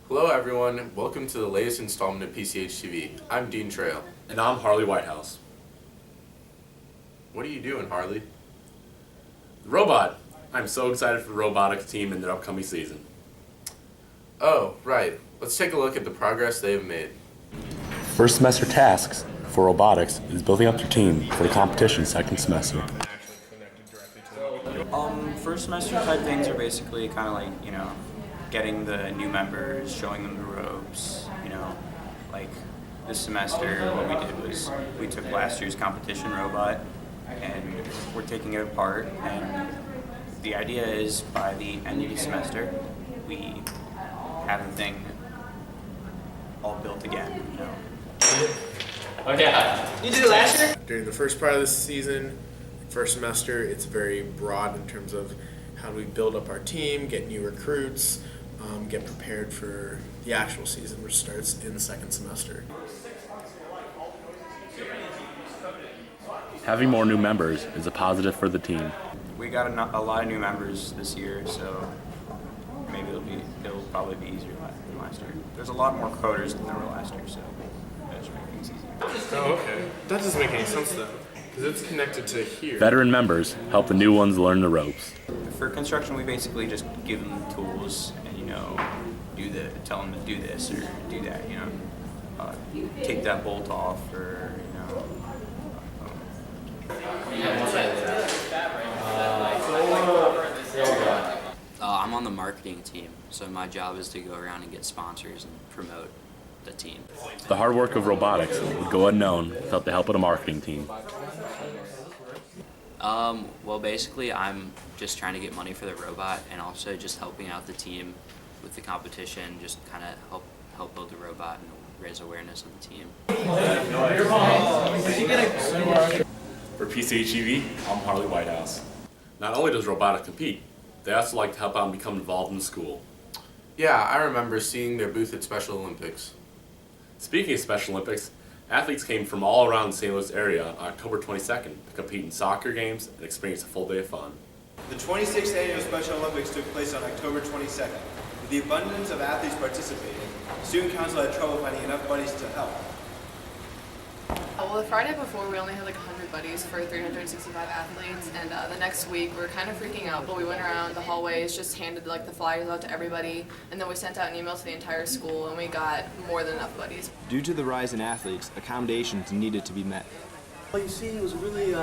Hello everyone, welcome to the latest installment of PCHtv. I'm Dean Trail. And I'm Harley Whitehouse. What are you doing, Harley? The robot. I'm so excited for the robotics team in their upcoming season. Oh, right. Let's take a look at the progress they have made. First semester tasks for robotics is building up your team for the competition second semester. First semester type things are basically kind of like, getting the new members, showing them the ropes, like this semester what we did was we took last year's competition robot and we're taking it apart, and the idea is by the end of the semester we have the thing all built again, Okay. You did it last year? During the first part of the season, first semester, it's very broad in terms of how do we build up our team, get new recruits, get prepared for the actual season, which starts in the second semester. Having more new members is a positive for the team. We got a lot of new members this year, so maybe it'll probably be easier than last year. There's a lot more coders than there were last year, so that should make things easier. Oh, okay. That doesn't make any sense though, because it's connected to here. Veteran members help the new ones learn the ropes. For construction, we basically just give them tools and tell them to do this or do that. Take that bolt off, or I'm on the marketing team, so my job is to go around and get sponsors and promote the team. The hard work of robotics would go unknown without the help of the marketing team. Well, basically, I'm just trying to get money for the robot and also just helping out the team with the competition, just kind of help build the robot and raise awareness of the team. For PCHtv, I'm Harley Whitehouse. Not only does robotics compete, they also like to help out and become involved in the school. Yeah, I remember seeing their booth at Special Olympics. Speaking of Special Olympics, athletes came from all around the St. Louis area on October 22nd to compete in soccer games and experience a full day of fun. The 26th Annual Special Olympics took place on October 22nd. With the abundance of athletes participating, the Student Council had trouble finding enough buddies to help. Well, the Friday before, we only had like 100 buddies for 365 athletes, and the next week we were kind of freaking out, but we went around the hallways, just handed like the flyers out to everybody, and then we sent out an email to the entire school, and we got more than enough buddies. Due to the rise in athletes, accommodations needed to be met. Well, you see, it was a really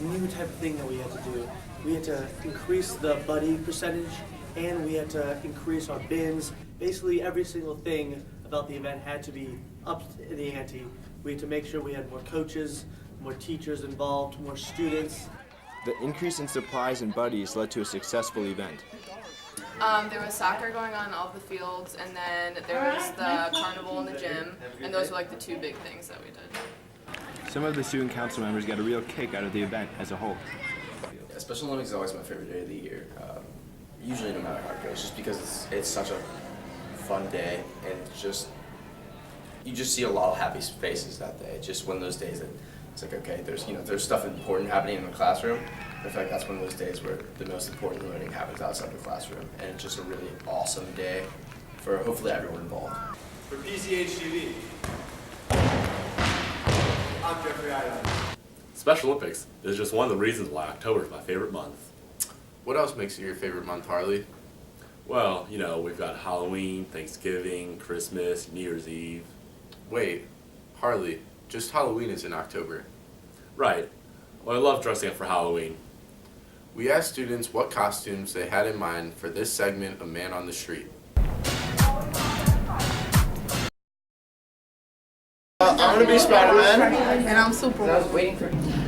new type of thing that we had to do. We had to increase the buddy percentage, and we had to increase our bins. Basically, every single thing about the event had to be up in the ante. We had to make sure we had more coaches, more teachers involved, more students. The increase in supplies and buddies led to a successful event. There was soccer going on in all the fields, and then there was the carnival in the gym, and those were like the two big things that we did. Some of the Student Council members got a real kick out of the event as a whole. Yeah, Special Olympics is always my favorite day of the year. Usually no matter how it goes, just because it's such a fun day, and you just see a lot of happy faces that day. It's just one of those days that it's like, okay, there's stuff important happening in the classroom. I feel like that's one of those days where the most important learning happens outside the classroom, and it's just a really awesome day for hopefully everyone involved. For PCHtv, I'm Jeffrey Island. Special Olympics is just one of the reasons why October is my favorite month. What else makes it your favorite month, Harley? Well, we've got Halloween, Thanksgiving, Christmas, New Year's Eve. Wait, Harley, just Halloween is in October. Right. Well, I love dressing up for Halloween. We asked students what costumes they had in mind for this segment of Man on the Street. I'm gonna be Spider-Man. And I'm Superman.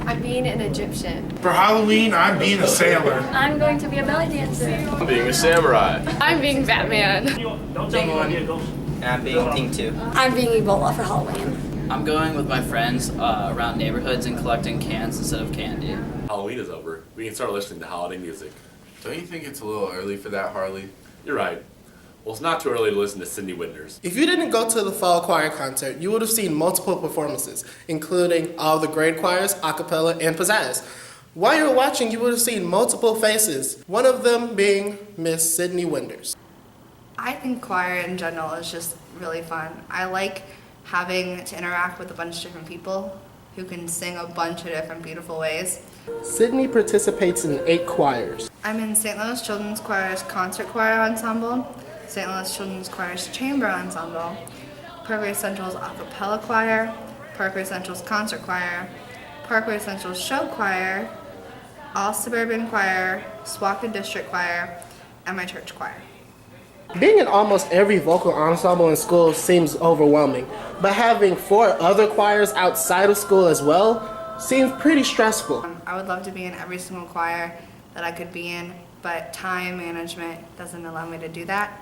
I'm being an Egyptian. For Halloween, I'm being a sailor. I'm going to be a belly dancer. I'm being a samurai. I'm being Batman. And I'm being Thing 2. I'm being Ebola for Halloween. I'm going with my friends around neighborhoods and collecting cans instead of candy. Halloween is over. We can start listening to holiday music. Don't you think it's a little early for that, Harley? You're right. Well, it's not too early to listen to Cindy Winters. If you didn't go to the fall choir concert, you would have seen multiple performances, including all the grade choirs, a cappella, and pizzazz. While you were watching, you would have seen multiple faces, one of them being Miss Cindy Winters. I think choir in general is just really fun. I like having to interact with a bunch of different people who can sing a bunch of different beautiful ways. Sydney participates in 8 choirs. I'm in St. Louis Children's Choir's Concert Choir Ensemble, St. Louis Children's Choir's Chamber Ensemble, Parkway Central's A Cappella Choir, Parkway Central's Concert Choir, Parkway Central's Show Choir, All Suburban Choir, Swaukon District Choir, and my church choir. Being in almost every vocal ensemble in school seems overwhelming, but having 4 other choirs outside of school as well seems pretty stressful. I would love to be in every single choir that I could be in, but time management doesn't allow me to do that.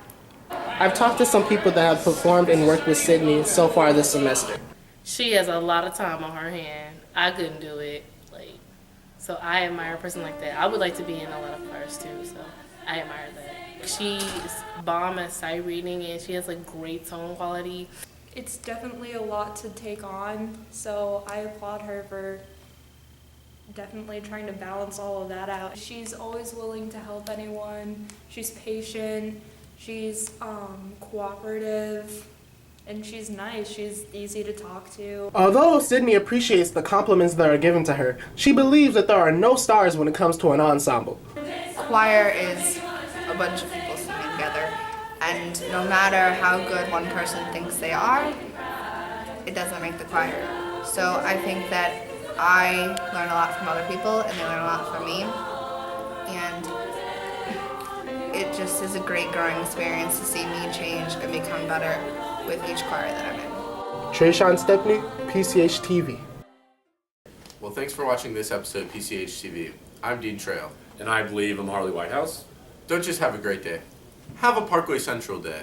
I've talked to some people that have performed and worked with Sydney so far this semester. She has a lot of time on her hand. I couldn't do it. So I admire a person like that. I would like to be in a lot of choirs too, so I admire that. She's bomb at sight reading and she has great tone quality. It's definitely a lot to take on, so I applaud her for definitely trying to balance all of that out. She's always willing to help anyone. She's patient, she's cooperative, and she's nice. She's easy to talk to. Although Sydney appreciates the compliments that are given to her, she believes that there are no stars when it comes to an ensemble. Choir is a bunch of people singing together, and no matter how good one person thinks they are, it doesn't make the choir. So I think that I learn a lot from other people and they learn a lot from me, and it just is a great growing experience to see me change and become better with each choir that I'm in. Trayshawn Stepney, PCHtv. Well, thanks for watching this episode of PCHtv. I'm Dean Trail. And I believe I'm Harley Whitehouse. Don't just have a great day. Have a Parkway Central day.